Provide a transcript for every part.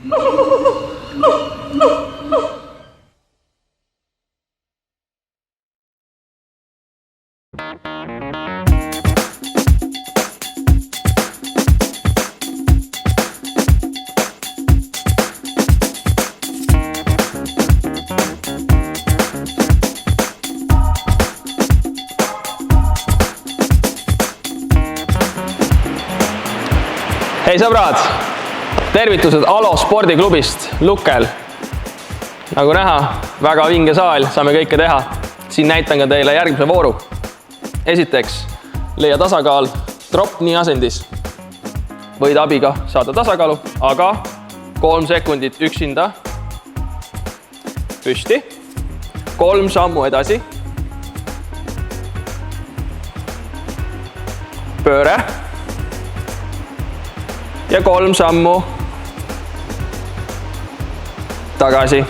Hei sõbrad, tervitused Alo spordiklubist Lukel. Nagu näha, väga vinge saal, saame kõike teha. Siin näitan ka teile järgmise vooru. Esiteks, leia tasakaal drop knee asendis. Võid abiga saada tasakaalu, aga 3 sekundit üksinda. Püsti. 3 sammu edasi. Pööre. Ja 3 sammu tagasi.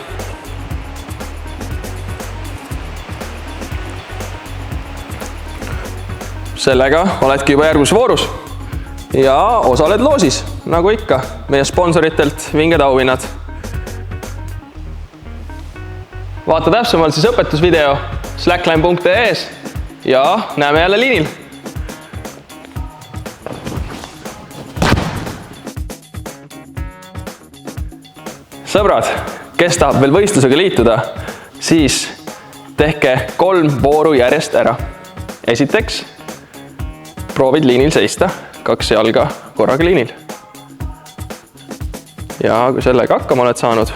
Sellega oledki juba järgmises voorus ja osaled loosis, nagu ikka, meie sponsoritelt vinged auhinnad. Vaata täpsemalt siis õpetusvideo slackline.ee-s ja näeme jälle liinil. Sõbrad, kes tahab veel võistlusega liituda, siis tehke 3 vooru järjest ära. Esiteks, proovid liinil seista, 2 jalga korraga liinil. Ja kui sellega hakkama oled saanud,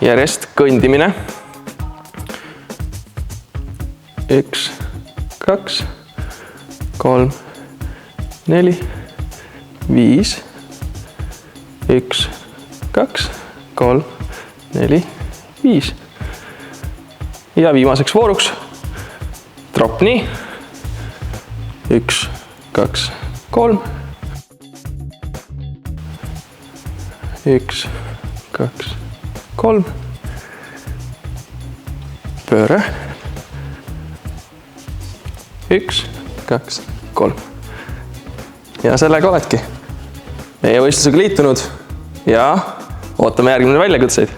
järjest kõndimine. 1, 2, 3, 4, 5. 1, 2, 3, 4, 5. Ja viimaseks vooruks drop knee. 1, 2, 3. 1, 2, 3. Pööre. 1, 2, 3. Ja sellega oledki meie võistlusega liitunud ja ootame järgmine väljakutseid.